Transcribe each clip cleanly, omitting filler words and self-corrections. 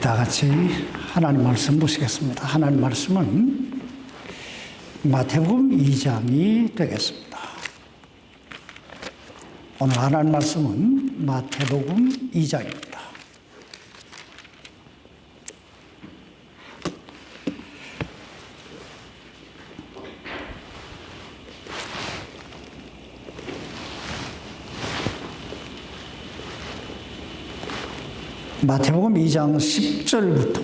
다 같이 하나님 말씀 보시겠습니다. 하나님 말씀은 마태복음 2장이 되겠습니다. 오늘 하나님 말씀은 마태복음 2장입니다. 마태복음 2장 10절부터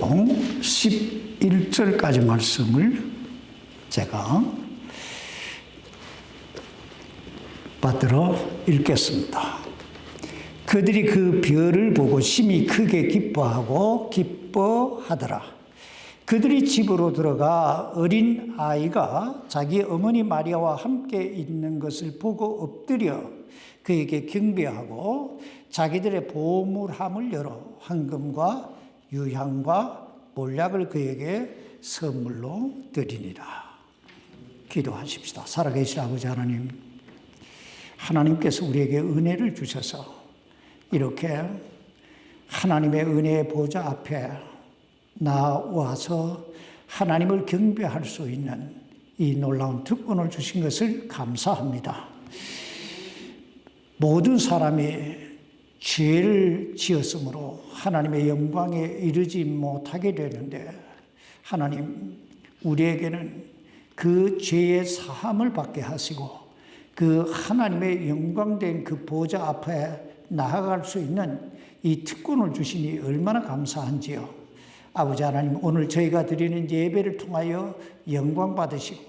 11절까지 말씀을 제가 받들어 읽겠습니다. 그들이 그 별을 보고 심히 크게 기뻐하더라. 그들이 집으로 들어가 어린 아이가 자기 어머니 마리아와 함께 있는 것을 보고 엎드려 그에게 경배하고 자기들의 보물함을 열어 황금과 유향과 몰약을 그에게 선물로 드리니라. 기도하십시다. 살아계신 아버지 하나님, 하나님께서 우리에게 은혜를 주셔서 이렇게 하나님의 은혜의 보좌 앞에 나와서 하나님을 경배할 수 있는 이 놀라운 특권을 주신 것을 감사합니다. 모든 사람이 죄를 지었으므로 하나님의 영광에 이르지 못하게 되는데, 하나님, 우리에게는 그 죄의 사함을 받게 하시고 그 하나님의 영광된 그 보좌 앞에 나아갈 수 있는 이 특권을 주시니 얼마나 감사한지요. 아버지 하나님, 오늘 저희가 드리는 예배를 통하여 영광 받으시고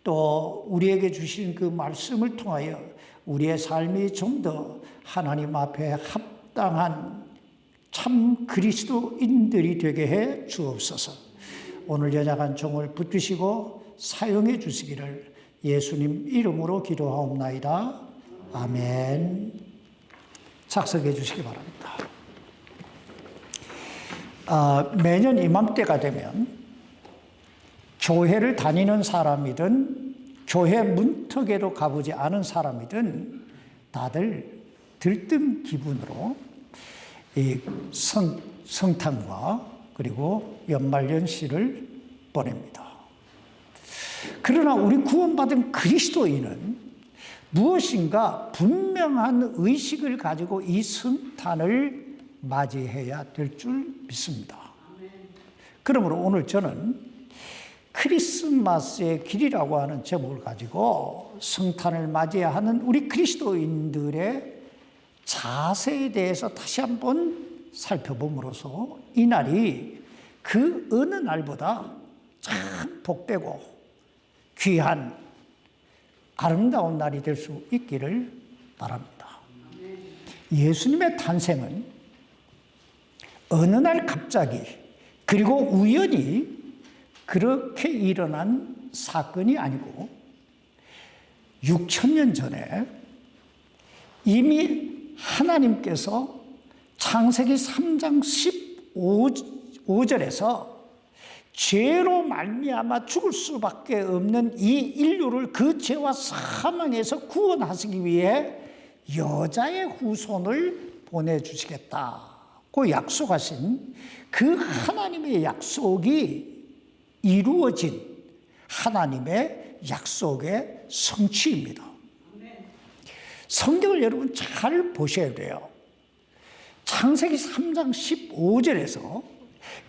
또 우리에게 주신 그 말씀을 통하여 우리의 삶이 좀 더 하나님 앞에 합당한 참 그리스도인들이 되게 해 주옵소서. 오늘 연약한 종을 붙드시고 사용해 주시기를 예수님 이름으로 기도하옵나이다. 아멘. 작성해 주시기 바랍니다. 매년 이맘때가 되면 교회를 다니는 사람이든 교회 문턱에도 가보지 않은 사람이든 다들 들뜬 기분으로 이 성탄과 그리고 연말연시를 보냅니다. 그러나 우리 구원받은 그리스도인은 무엇인가 분명한 의식을 가지고 이 성탄을 맞이해야 될 줄 믿습니다. 그러므로 오늘 저는 크리스마스의 길이라고 하는 제목을 가지고 성탄을 맞이해야 하는 우리 그리스도인들의 자세에 대해서 다시 한번 살펴봄으로써 이 날이 그 어느 날보다 참 복되고 귀한 아름다운 날이 될 수 있기를 바랍니다. 예수님의 탄생은 어느 날 갑자기 그리고 우연히 그렇게 일어난 사건이 아니고 6,000년 전에 이미 하나님께서 창세기 3장 15절에서 죄로 말미암아 죽을 수밖에 없는 이 인류를 그 죄와 사망에서 구원하시기 위해 여자의 후손을 보내주시겠다고 약속하신 그 하나님의 약속이 이루어진 하나님의 약속의 성취입니다. 성경을 여러분 잘 보셔야 돼요. 창세기 3장 15절에서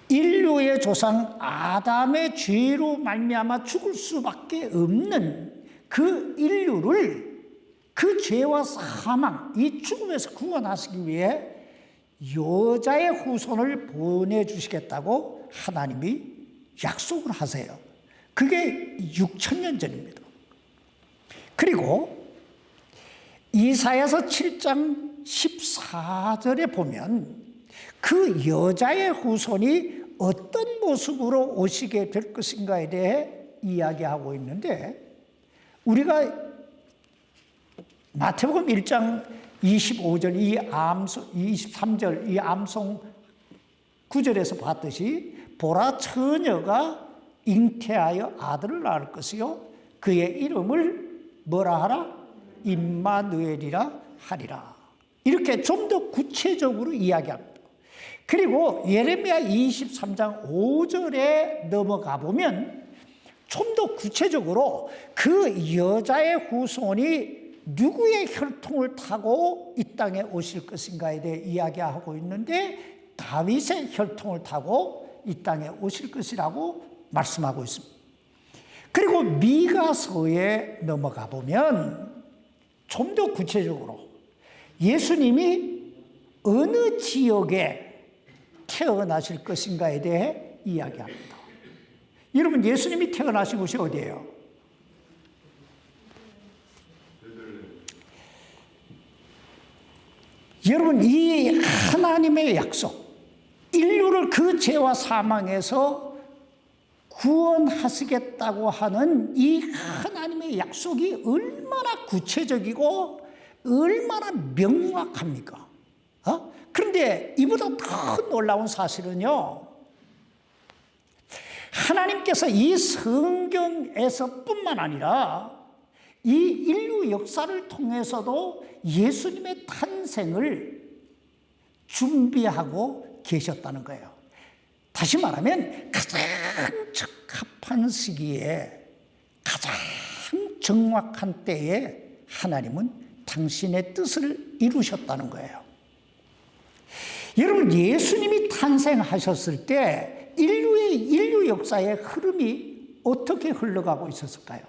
인류의 조상 아담의 죄로 말미암아 죽을 수밖에 없는 그 인류를 그 죄와 사망, 이 죽음에서 구원하시기 위해 여자의 후손을 보내주시겠다고 하나님이 약속을 하세요. 그게 6,000년 전입니다. 그리고 이사야서 7장 14절에 보면 그 여자의 후손이 어떤 모습으로 오시게 될 것인가에 대해 이야기하고 있는데, 우리가 마태복음 1장 25절 23절 이 암송 9절에서 봤듯이 보라 처녀가 잉태하여 아들을 낳을 것이요 그의 이름을 뭐라 하라? 임마누엘이라 하리라. 이렇게 좀 더 구체적으로 이야기합니다. 그리고 예레미야 23장 5절에 넘어가 보면 좀 더 구체적으로 그 여자의 후손이 누구의 혈통을 타고 이 땅에 오실 것인가에 대해 이야기하고 있는데 다윗의 혈통을 타고 이 땅에 오실 것이라고 말씀하고 있습니다. 그리고 미가서에 넘어가 보면 좀 더 구체적으로 예수님이 어느 지역에 태어나실 것인가에 대해 이야기합니다. 여러분, 예수님이 태어나신 곳이 어디예요? 여러분, 이 하나님의 약속, 인류를 그 죄와 사망에서 구원하시겠다고 하는 이 하나님의 약속이 얼마나 구체적이고 얼마나 명확합니까? 그런데 이보다 더 놀라운 사실은요, 하나님께서 이 성경에서 뿐만 아니라 이 인류 역사를 통해서도 예수님의 탄생을 준비하고 계셨다는 거예요. 다시 말하면 가장 적합한 시기에 가장 정확한 때에 하나님은 당신의 뜻을 이루셨다는 거예요. 여러분, 예수님이 탄생하셨을 때 인류 역사의 흐름이 어떻게 흘러가고 있었을까요?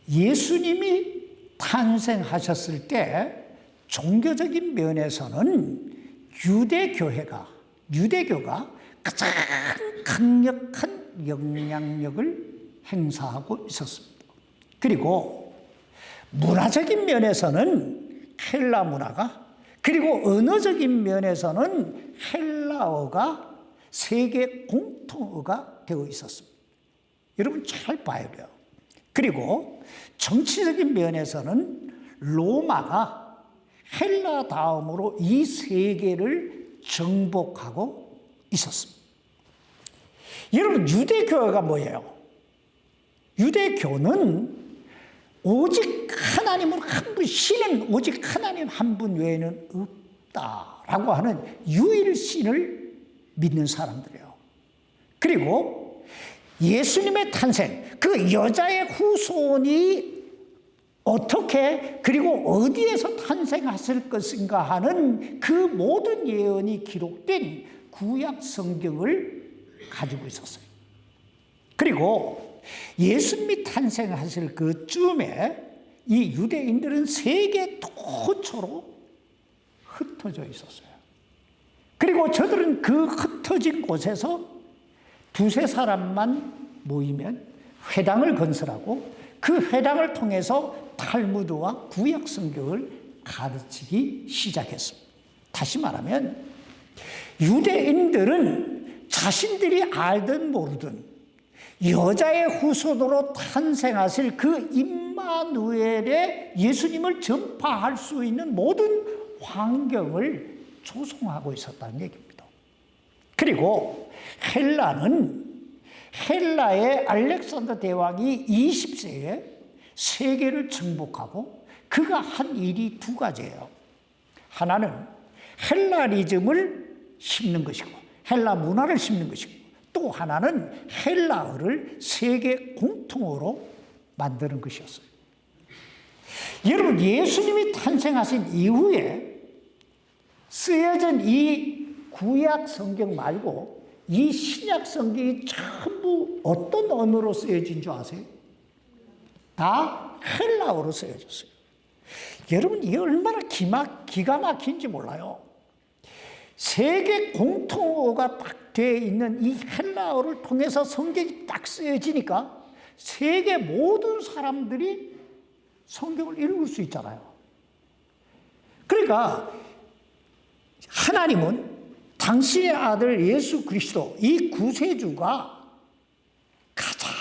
예수님이 탄생하셨을 때 종교적인 면에서는 유대교가 가장 강력한 영향력을 행사하고 있었습니다. 그리고 문화적인 면에서는 헬라 문화가, 그리고 언어적인 면에서는 헬라어가 세계 공통어가 되어 있었습니다. 여러분 잘 봐야 돼요. 그리고 정치적인 면에서는 로마가 헬라 다음으로 이 세계를 정복하고 있었습니다. 여러분, 유대교가 뭐예요? 유대교는 오직 하나님은 한 분, 신은 오직 하나님 한 분 외에는 없다라고 하는 유일신을 믿는 사람들이에요. 그리고 예수님의 탄생, 그 여자의 후손이 어떻게, 그리고 어디에서 탄생하실 것인가 하는 그 모든 예언이 기록된 구약 성경을 가지고 있었어요. 그리고 예수님이 탄생하실 그쯤에 이 유대인들은 세계 도처로 흩어져 있었어요. 그리고 저들은 그 흩어진 곳에서 두세 사람만 모이면 회당을 건설하고 그 회당을 통해서 탈무드와 구약 성경을 가르치기 시작했습니다. 다시 말하면 유대인들은 자신들이 알든 모르든 여자의 후손으로 탄생하실 그 임마누엘의 예수님을 전파할 수 있는 모든 환경을 조성하고 있었다는 얘기입니다. 그리고 헬라의 알렉산더 대왕이 20세에 세계를 정복하고 그가 한 일이 두 가지예요. 하나는 헬라리즘을 심는 것이고 헬라 문화를 심는 것이고, 또 하나는 헬라어를 세계 공통어로 만드는 것이었어요. 여러분, 예수님이 탄생하신 이후에 쓰여진 이 구약 성경 말고 이 신약 성경이 전부 어떤 언어로 쓰여진 줄 아세요? 다 헬라어로 쓰여졌어요. 여러분, 이게 얼마나 기가 막힌지 몰라요. 세계 공통어가 딱 되어 있는 이 헬라어를 통해서 성경이 딱 쓰여지니까 세계 모든 사람들이 성경을 읽을 수 있잖아요. 그러니까 하나님은 당신의 아들 예수 그리스도, 이 구세주가 가장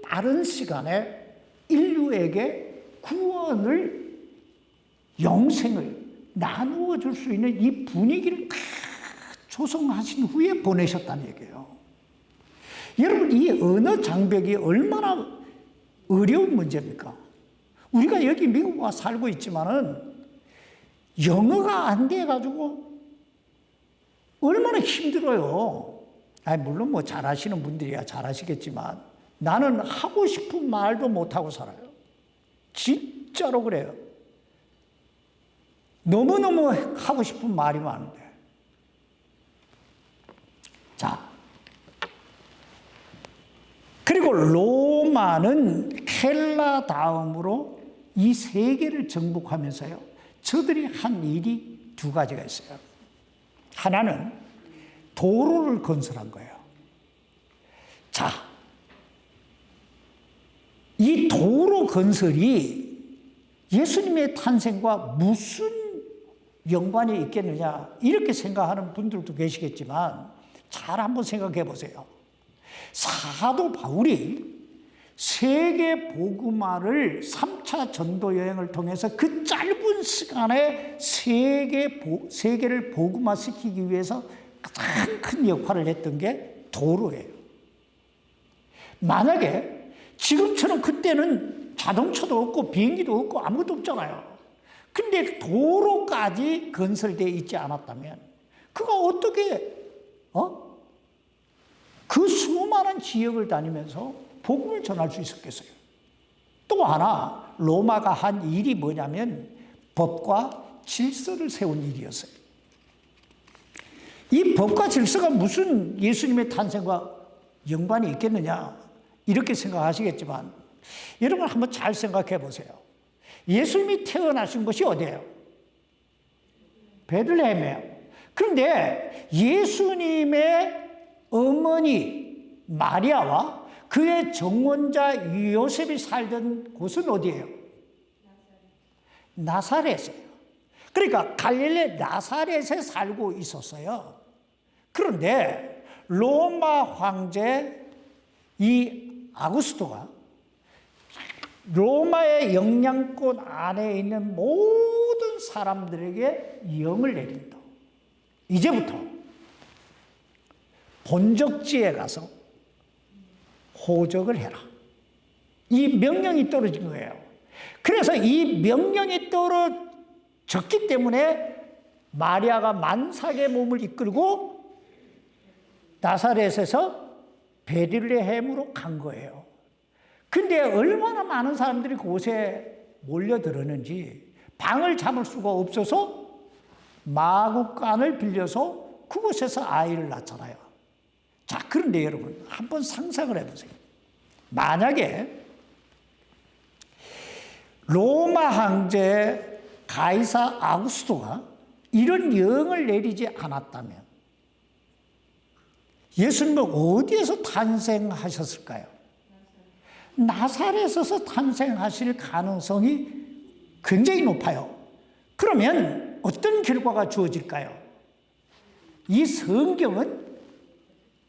빠른 시간에 인류에게 구원을, 영생을 나누어 줄 수 있는 이 분위기를 다 조성하신 후에 보내셨다는 얘기예요. 여러분, 이 언어 장벽이 얼마나 어려운 문제입니까? 우리가 여기 미국 와 살고 있지만은 영어가 안 돼가지고 얼마나 힘들어요. 물론 뭐 잘하시는 분들이야 잘하시겠지만 나는 하고 싶은 말도 못하고 살아요. 진짜로 그래요. 너무너무 하고 싶은 말이 많은데. 자, 그리고 로마는 헬라 다음으로 이 세계를 정복하면서요, 저들이 한 일이 두 가지가 있어요. 하나는 도로를 건설한 거예요. 자, 이 도로 건설이 예수님의 탄생과 무슨 연관이 있겠느냐, 이렇게 생각하는 분들도 계시겠지만 잘 한번 생각해 보세요. 사도 바울이 세계 복음화를 3차 전도 여행을 통해서 그 짧은 시간에 세계를 복음화시키기 위해서 가장 큰 역할을 했던 게 도로예요. 만약에 지금처럼 그때는 자동차도 없고 비행기도 없고 아무것도 없잖아요. 근데 도로까지 건설되어 있지 않았다면 그가 어떻게 그 수많은 지역을 다니면서 복음을 전할 수 있었겠어요? 또 하나 로마가 한 일이 뭐냐면 법과 질서를 세운 일이었어요. 이 법과 질서가 무슨 예수님의 탄생과 연관이 있겠느냐 이렇게 생각하시겠지만 여러분 한번 잘 생각해 보세요. 예수님이 태어나신 것이 어디예요? 베들레헴이에요. 그런데 예수님의 어머니 마리아와 그의 정혼자 요셉이 살던 곳은 어디예요? 나사렛이에요. 그러니까 갈릴리 나사렛에 살고 있었어요. 그런데 로마 황제 이 아구스토가 로마의 영향권 안에 있는 모든 사람들에게 영을 내린다. 이제부터 본적지에 가서 호적을 해라. 이 명령이 떨어진 거예요. 그래서 이 명령이 떨어졌기 때문에 마리아가 만삭의 몸을 이끌고 나사렛에서 베들레헴으로 간 거예요. 근데 얼마나 많은 사람들이 그곳에 몰려들었는지 방을 잡을 수가 없어서 마구간을 빌려서 그곳에서 아이를 낳잖아요. 자, 그런데 여러분 한번 상상을 해보세요. 만약에 로마 황제 가이사 아구스토가 이런 영을 내리지 않았다면 예수님은 어디에서 탄생하셨을까요? 나사렛에서 탄생하실 가능성이 굉장히 높아요. 그러면 어떤 결과가 주어질까요? 이 성경은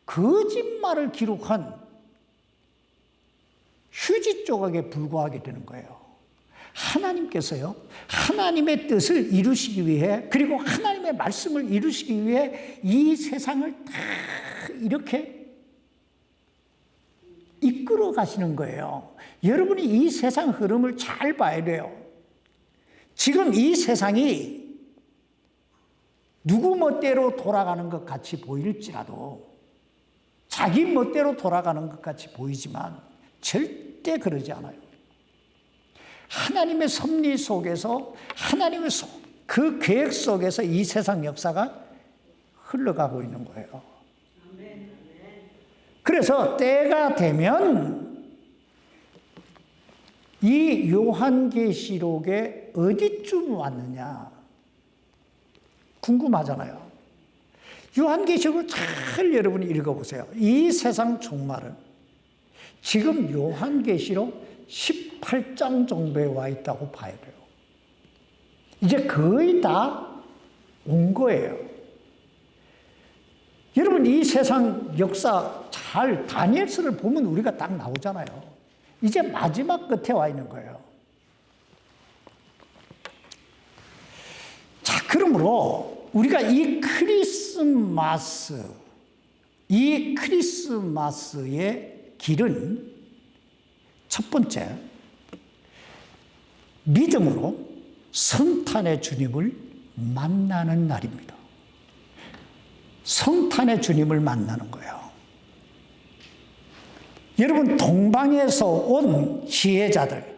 거짓말을 기록한 휴지 조각에 불과하게 되는 거예요. 하나님께서요, 하나님의 뜻을 이루시기 위해, 그리고 하나님의 말씀을 이루시기 위해 이 세상을 다 이렇게 이끌어 가시는 거예요. 여러분이 이 세상 흐름을 잘 봐야 돼요. 지금 이 세상이 누구 멋대로 돌아가는 것 같이 보일지라도, 자기 멋대로 돌아가는 것 같이 보이지만 절대 그러지 않아요. 하나님의 섭리 속에서, 하나님의 그 계획 속에서 이 세상 역사가 흘러가고 있는 거예요. 그래서 때가 되면 이 요한계시록에 어디쯤 왔느냐 궁금하잖아요. 요한계시록을 잘 여러분이 읽어보세요. 이 세상 종말은 지금 요한계시록 18장 정도에 와 있다고 봐야 돼요. 이제 거의 다 온 거예요. 여러분 이 세상 역사 잘 다니엘서를 보면 우리가 딱 나오잖아요. 이제 마지막 끝에 와 있는 거예요. 자, 그러므로 우리가 이 크리스마스의 길은 첫 번째, 믿음으로 성탄의 주님을 만나는 날입니다. 성탄의 주님을 만나는 거예요. 여러분, 동방에서 온 지혜자들,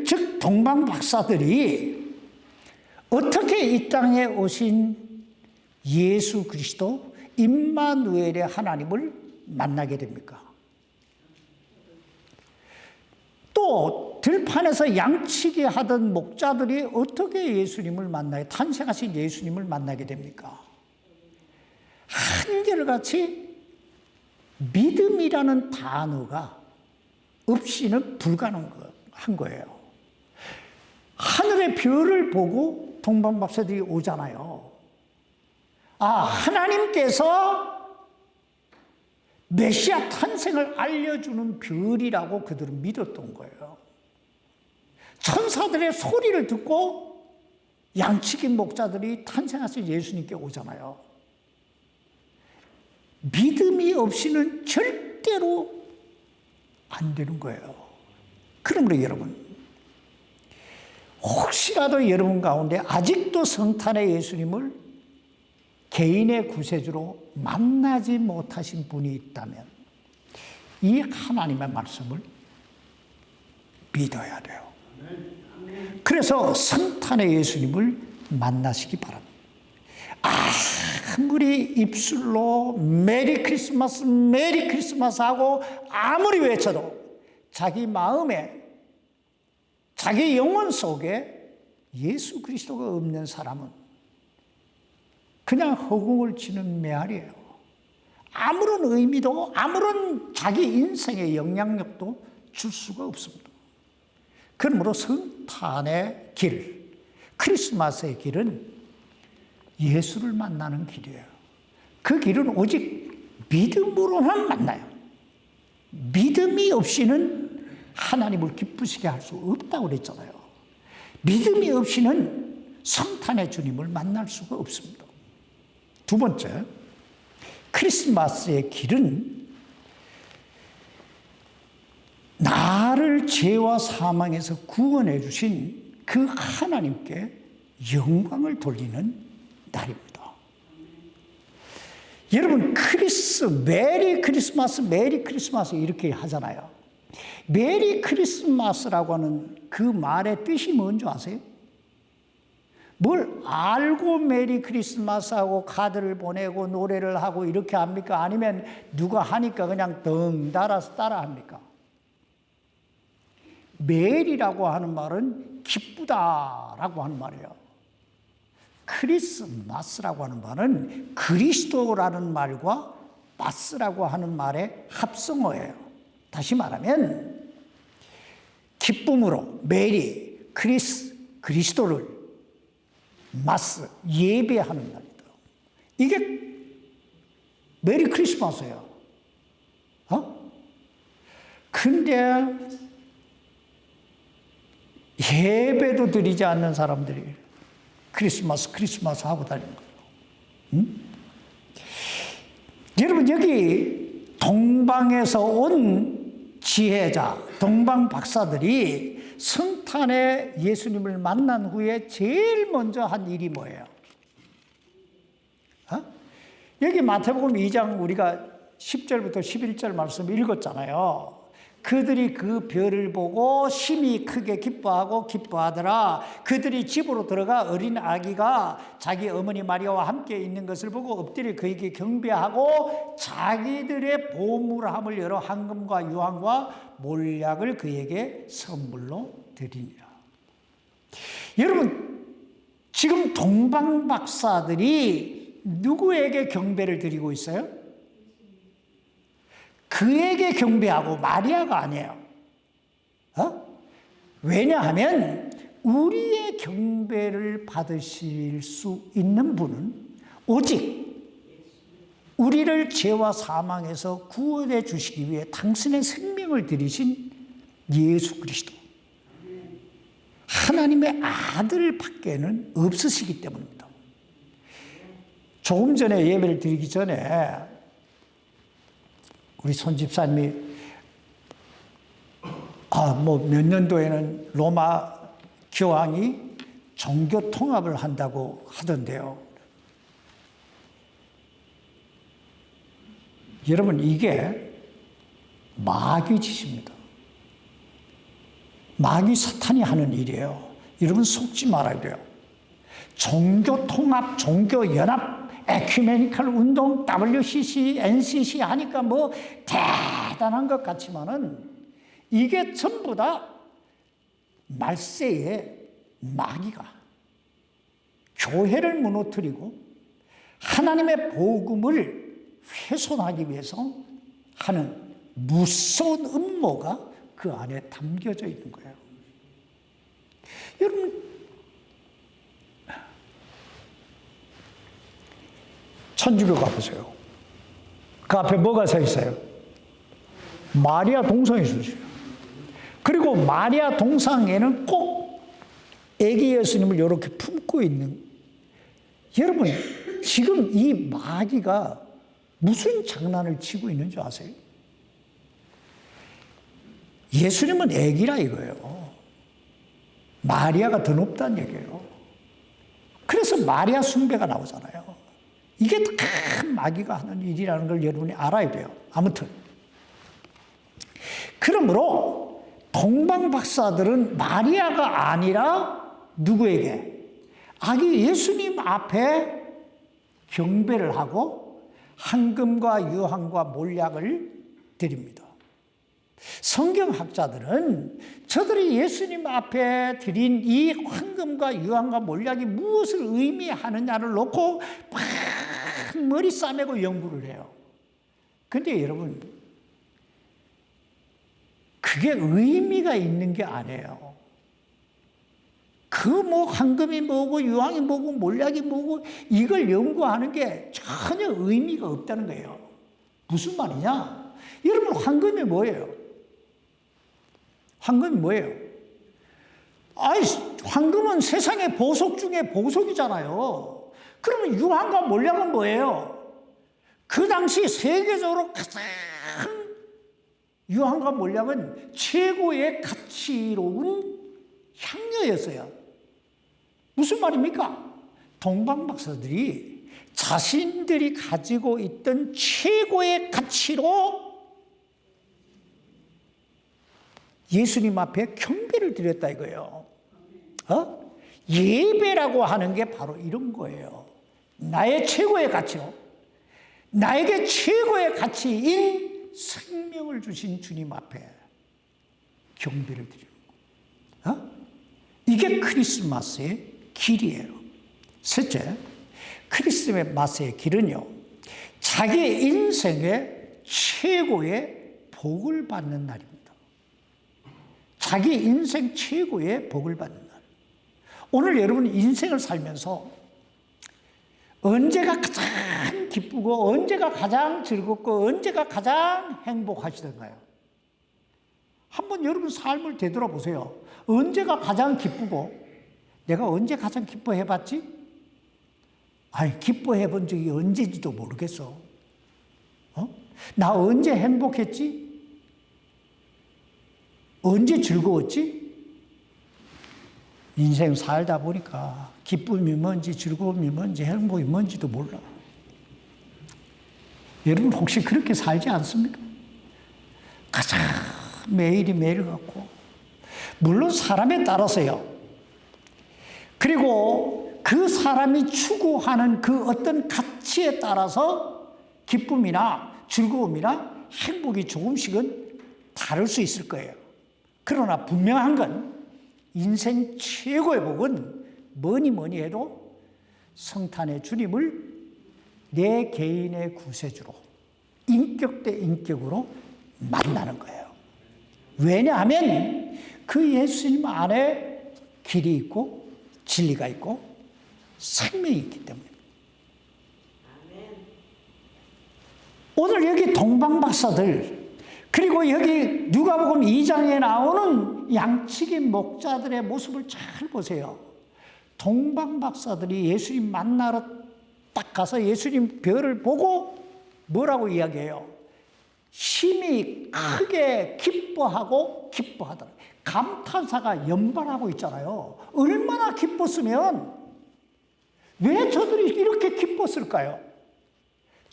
즉 동방 박사들이 어떻게 이 땅에 오신 예수 그리스도 임마누엘의 하나님을 만나게 됩니까? 또 들판에서 양치기 하던 목자들이 어떻게 예수님을 만나게, 탄생하신 예수님을 만나게 됩니까? 한결같이 믿음이라는 단어가 없이는 불가능한 거예요. 하늘의 별을 보고 동방박사들이 오잖아요. 하나님께서 메시아 탄생을 알려주는 별이라고 그들은 믿었던 거예요. 천사들의 소리를 듣고 양치기 목자들이 탄생하신 예수님께 오잖아요. 믿음이 없이는 절대로 안 되는 거예요. 그러므로 여러분, 혹시라도 여러분 가운데 아직도 성탄의 예수님을 개인의 구세주로 만나지 못하신 분이 있다면 이 하나님의 말씀을 믿어야 돼요. 그래서 성탄의 예수님을 만나시기 바랍니다. 아무리 입술로 메리 크리스마스 메리 크리스마스 하고 아무리 외쳐도 자기 마음에, 자기 영혼 속에 예수 그리스도가 없는 사람은 그냥 허공을 치는 메아리예요. 아무런 의미도, 아무런 자기 인생의 영향력도 줄 수가 없습니다. 그러므로 성탄의 길, 크리스마스의 길은 예수를 만나는 길이에요. 그 길은 오직 믿음으로만 만나요. 믿음이 없이는 하나님을 기쁘시게 할 수 없다고 그랬잖아요. 믿음이 없이는 성탄의 주님을 만날 수가 없습니다. 두 번째, 크리스마스의 길은 나를 죄와 사망에서 구원해 주신 그 하나님께 영광을 돌리는 날입니다. 여러분, 메리 크리스마스, 메리 크리스마스 이렇게 하잖아요. 메리 크리스마스라고 하는 그 말의 뜻이 뭔지 아세요? 뭘 알고 메리 크리스마스하고 카드를 보내고 노래를 하고 이렇게 합니까? 아니면 누가 하니까 그냥 덩 달아서 따라 합니까? 메리라고 하는 말은 기쁘다라고 하는 말이에요. 크리스마스라고 하는 말은 그리스도라는 말과 마스라고 하는 말의 합성어예요. 다시 말하면 기쁨으로 메리, 그리스도를 마스, 예배하는 날이다. 이게 메리 크리스마스예요. 근데 예배도 드리지 않는 사람들이 크리스마스 하고 다니는 거예요. 여러분, 여기 동방에서 온 지혜자, 동방 박사들이 성탄에 예수님을 만난 후에 제일 먼저 한 일이 뭐예요? 여기 마태복음 2장 우리가 10절부터 11절 말씀 읽었잖아요. 그들이 그 별을 보고 심히 크게 기뻐하더라. 그들이 집으로 들어가 어린 아기가 자기 어머니 마리아와 함께 있는 것을 보고 엎드려 그에게 경배하고 자기들의 보물함을 열어 황금과 유황과 몰약을 그에게 선물로 드리니라. 여러분, 지금 동방 박사들이 누구에게 경배를 드리고 있어요? 그에게 경배하고 마리아가 아니에요. 왜냐하면 우리의 경배를 받으실 수 있는 분은 오직 우리를 죄와 사망에서 구원해 주시기 위해 당신의 생명을 들이신 예수 그리스도, 하나님의 아들 밖에는 없으시기 때문입니다. 조금 전에 예배를 드리기 전에 우리 손 집사님이 몇 년도에는 로마 교황이 종교 통합을 한다고 하던데요. 여러분, 이게 마귀 짓입니다. 마귀 사탄이 하는 일이에요. 여러분, 속지 말아야 돼요. 종교 통합, 종교 연합, 에큐메니컬 운동, WCC, NCC 하니까 뭐 대단한 것 같지만은 이게 전부 다 말세의 마귀가 교회를 무너뜨리고 하나님의 복음을 훼손하기 위해서 하는 무서운 음모가 그 안에 담겨져 있는 거예요. 여러분, 천주교 가보세요. 그 앞에 뭐가 서 있어요? 마리아 동상이 서 있어요. 그리고 마리아 동상에는 꼭 아기 예수님을 이렇게 품고 있는, 여러분, 지금 이 마귀가 무슨 장난을 치고 있는 줄 아세요? 예수님은 아기라 이거예요. 마리아가 더 높다는 얘기예요. 그래서 마리아 숭배가 나오잖아요. 이게 큰 마귀가 하는 일이라는 걸 여러분이 알아야 돼요. 아무튼 그러므로 동방 박사들은 마리아가 아니라 누구에게? 아기 예수님 앞에 경배를 하고 황금과 유황과 몰약을 드립니다. 성경학자들은 저들이 예수님 앞에 드린 이 황금과 유황과 몰약이 무엇을 의미하느냐를 놓고 막 머리 싸매고 연구를 해요. 근데 여러분, 그게 의미가 있는 게 아니에요. 그 뭐 황금이 뭐고 유황이 뭐고 몰약이 뭐고 이걸 연구하는 게 전혀 의미가 없다는 거예요. 무슨 말이냐? 여러분, 황금이 뭐예요? 황금이 뭐예요? 아이, 황금은 세상의 보석 중에 보석이잖아요. 그러면 유황과 몰약은 뭐예요? 그 당시 세계적으로 가장 유황과 몰약은 최고의 가치로운 향료였어요. 무슨 말입니까? 동방 박사들이 자신들이 가지고 있던 최고의 가치로 예수님 앞에 경배를 드렸다 이거예요. 예배라고 하는 게 바로 이런 거예요. 나의 최고의 가치로, 나에게 최고의 가치인 생명을 주신 주님 앞에 경배를 드리는 거예요. 이게 크리스마스의 길이에요. 셋째, 크리스마스의 길은요, 자기 인생의 최고의 복을 받는 날입니다. 자기 인생 최고의 복을 받는 날. 오늘 여러분 인생을 살면서 언제가 가장 기쁘고 언제가 가장 즐겁고 언제가 가장 행복하시던가요? 한번 여러분 삶을 되돌아보세요. 언제가 가장 기쁘고 내가 언제 가장 기뻐해봤지? 아니, 기뻐해본 적이 언제인지도 모르겠어. 나 언제 행복했지? 언제 즐거웠지? 인생 살다 보니까 기쁨이 뭔지 즐거움이 뭔지 행복이 뭔지도 몰라. 여러분 혹시 그렇게 살지 않습니까? 가장 매일이 매일 같고, 물론 사람에 따라서요. 그리고 그 사람이 추구하는 그 어떤 가치에 따라서 기쁨이나 즐거움이나 행복이 조금씩은 다를 수 있을 거예요. 그러나 분명한 건 인생 최고의 복은 뭐니 해도 성탄의 주님을 내 개인의 구세주로 인격 대 인격으로 만나는 거예요. 왜냐하면 그 예수님 안에 길이 있고 진리가 있고 생명이 있기 때문에. 오늘 여기 동방박사들, 그리고 여기 누가복음 2장에 나오는 양치기 목자들의 모습을 잘 보세요. 동방박사들이 예수님 만나러 딱 가서 예수님 별을 보고 뭐라고 이야기해요? 심히 크게 기뻐하더라. 감탄사가 연발하고 있잖아요. 얼마나 기뻤으면 왜 저들이 이렇게 기뻤을까요?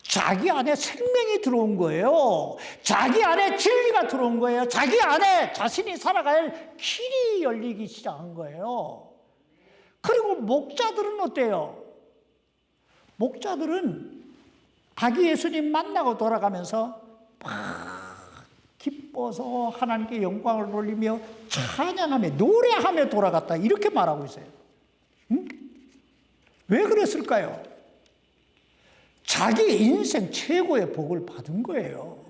자기 안에 생명이 들어온 거예요. 자기 안에 진리가 들어온 거예요. 자기 안에 자신이 살아갈 길이 열리기 시작한 거예요. 그리고 목자들은 어때요? 목자들은 아기 예수님 만나고 돌아가면서 막 기뻐서 하나님께 영광을 돌리며 찬양하며 노래하며 돌아갔다, 이렇게 말하고 있어요. 응? 왜 그랬을까요? 자기 인생 최고의 복을 받은 거예요.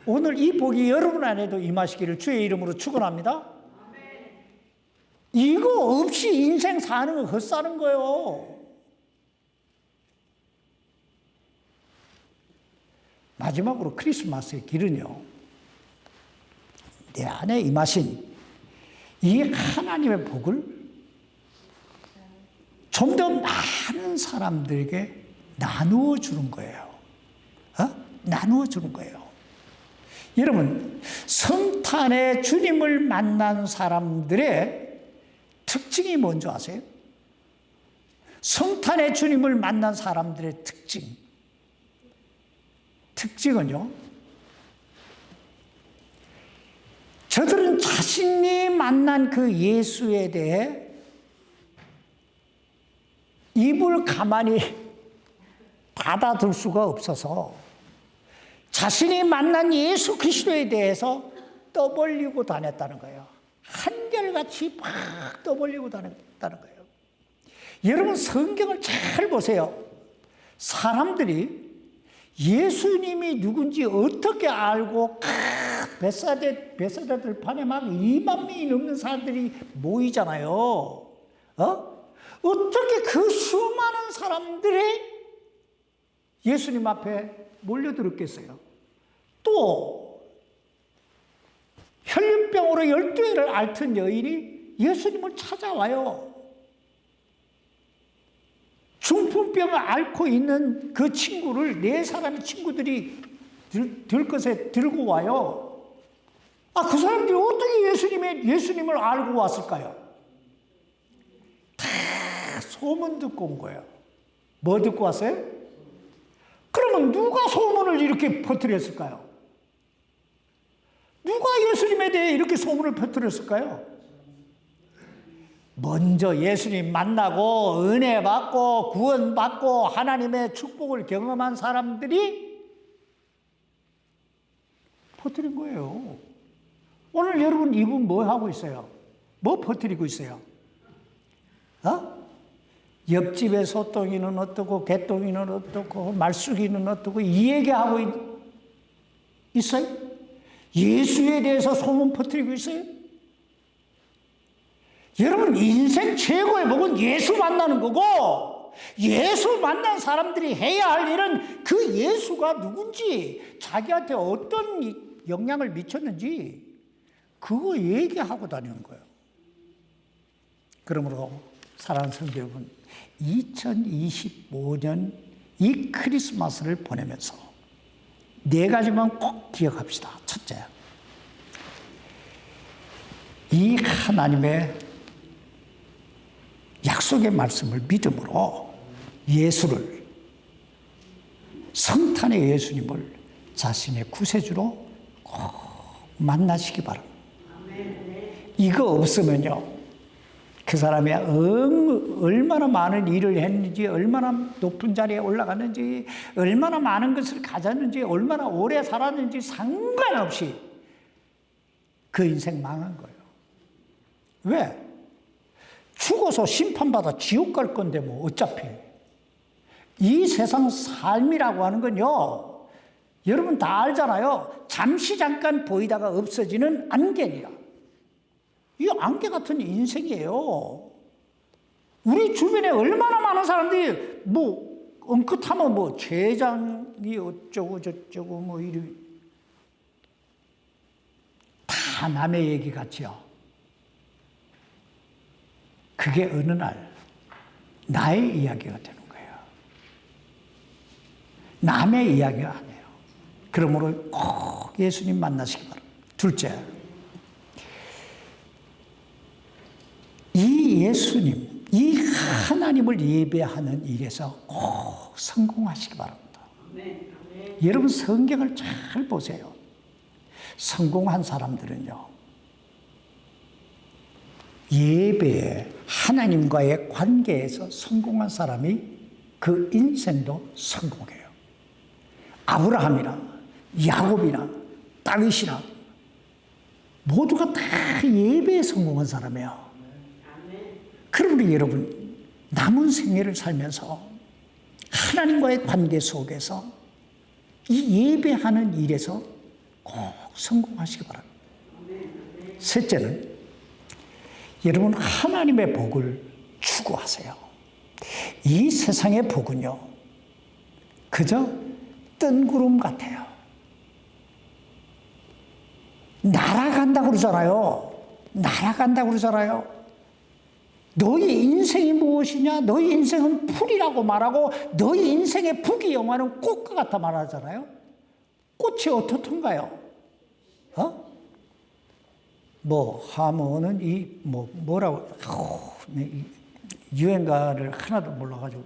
오늘 이 복이 여러분 안에도 임하시기를 주의 이름으로 축원합니다. 이거 없이 인생 사는 건 헛사는 거예요. 마지막으로 크리스마스의 길은요, 내 안에 임하신 이 하나님의 복을 좀 더 많은 사람들에게 나누어 주는 거예요. 나누어 주는 거예요. 여러분, 성탄에 주님을 만난 사람들의 특징이 뭔지 아세요? 성탄에 주님을 만난 사람들의 특징은요, 저들은 자신이 만난 그 예수에 대해 입을 가만히 받아들 수가 없어서 자신이 만난 예수 그리스도에 대해서 떠벌리고 다녔다는 거예요. 한결같이 막 떠벌리고 다녔다는 거예요. 여러분, 성경을 잘 보세요. 사람들이 예수님이 누군지 어떻게 알고 베사다 들판에 막 2만 명이 넘는 사람들이 모이잖아요. 어떻게 그 수많은 사람들이 예수님 앞에 몰려들었겠어요? 또 혈류병으로 12회를 앓던 여인이 예수님을 찾아와요. 중풍병을 앓고 있는 그 친구를 4사람의 친구들이 들것에 들고 와요. 그 사람들이 어떻게 예수님을 알고 왔을까요? 다 소문 듣고 온 거예요. 뭐 듣고 왔어요? 그러면 누가 소문을 이렇게 퍼뜨렸을까요? 누가 예수님에 대해 이렇게 소문을 퍼뜨렸을까요? 먼저 예수님 만나고 은혜 받고 구원 받고 하나님의 축복을 경험한 사람들이 퍼뜨린 거예요. 오늘 여러분, 이분 뭐 하고 있어요? 뭐 퍼뜨리고 있어요? 옆집의 소똥이는 어떻고 개똥이는 어떻고 말쑥이는 어떻고 이 얘기하고 있어요? 예수에 대해서 소문 퍼뜨리고 있어요? 여러분, 인생 최고의 복은 예수 만나는 거고, 예수 만난 사람들이 해야 할 일은 그 예수가 누군지, 자기한테 어떤 영향을 미쳤는지 그거 얘기하고 다니는 거예요. 그러므로 사랑하는 성도 여러분, 2025년 이 크리스마스를 보내면서 4가지만 꼭 기억합시다. 첫째, 이 하나님의 약속의 말씀을 믿음으로 예수를, 성탄의 예수님을 자신의 구세주로 꼭 만나시기 바랍니다. 이거 없으면요, 그 사람이 얼마나 많은 일을 했는지, 얼마나 높은 자리에 올라갔는지, 얼마나 많은 것을 가졌는지, 얼마나 오래 살았는지 상관없이 그 인생 망한 거예요. 왜? 죽어서 심판받아 지옥 갈 건데 뭐 어차피. 이 세상 삶이라고 하는 건요, 여러분 다 알잖아요. 잠시 잠깐 보이다가 없어지는 안개니라. 이 안개 같은 인생이에요. 우리 주변에 얼마나 많은 사람들이 뭐 엉긋하면 뭐 죄장이 어쩌고 저쩌고 뭐 이리 다 남의 얘기 같지요. 그게 어느 날 나의 이야기가 되는 거예요. 남의 이야기가 아니에요. 그러므로 꼭 예수님 만나시기 바랍니다. 둘째, 이 예수님, 이 하나님을 예배하는 일에서 꼭 성공하시기 바랍니다. 여러분 성경을 잘 보세요. 성공한 사람들은요, 예배에 하나님과의 관계에서 성공한 사람이 그 인생도 성공해요. 아브라함이나 야곱이나 다윗이나 모두가 다 예배에 성공한 사람이에요. 그러므로 여러분 남은 생애를 살면서 하나님과의 관계 속에서 이 예배하는 일에서 꼭 성공하시기 바랍니다. 셋째는 여러분 하나님의 복을 추구하세요. 이 세상의 복은요 그저 뜬구름 같아요. 날아간다고 그러잖아요. 날아간다고 그러잖아요. 너희 인생이 무엇이냐? 너희 인생은 풀이라고 말하고 너희 인생의 부귀영화는 꽃과 같아 말하잖아요. 꽃이 어떻던가요? 하모는 뭐라고 유행가를 하나도 몰라가지고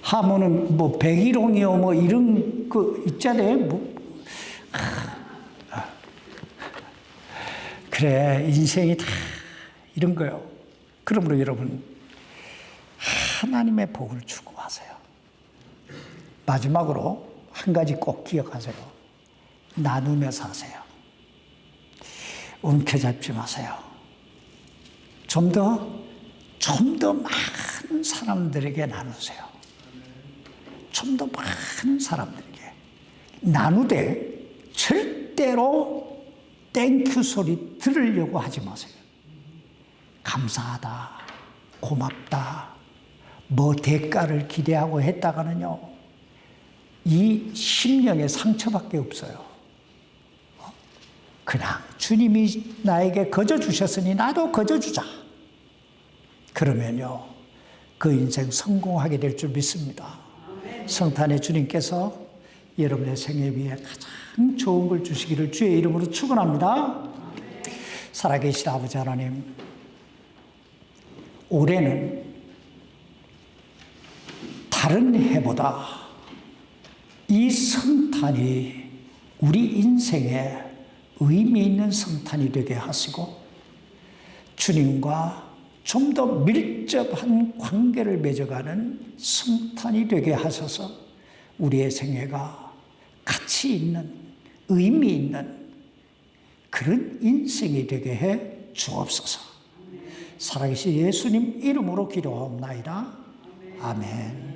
하모는 백일홍이요 이런 그 있잖아요. 그래 인생이 다 이런 거요. 그러므로 여러분 하나님의 복을 추구하세요. 마지막으로 한 가지 꼭 기억하세요. 나누며 사세요. 움켜잡지 마세요. 좀 더 많은 사람들에게 나누세요. 좀 더 많은 사람들에게 나누되 절대로 땡큐 소리 들으려고 하지 마세요. 감사하다, 고맙다, 대가를 기대하고 했다가는요, 이 심령의 상처밖에 없어요. 그냥 주님이 나에게 거저 주셨으니 나도 거저 주자. 그러면요, 그 인생 성공하게 될 줄 믿습니다. 성탄의 주님께서 여러분의 생애 위에 가장 좋은 걸 주시기를 주의 이름으로 축원합니다. 살아계신 아버지 하나님, 올해는 다른 해보다 이 성탄이 우리 인생에 의미 있는 성탄이 되게 하시고 주님과 좀 더 밀접한 관계를 맺어가는 성탄이 되게 하셔서 우리의 생애가 가치 있는, 의미 있는 그런 인생이 되게 해 주옵소서. 살아계신 예수님 이름으로 기도하옵나이다. 아멘.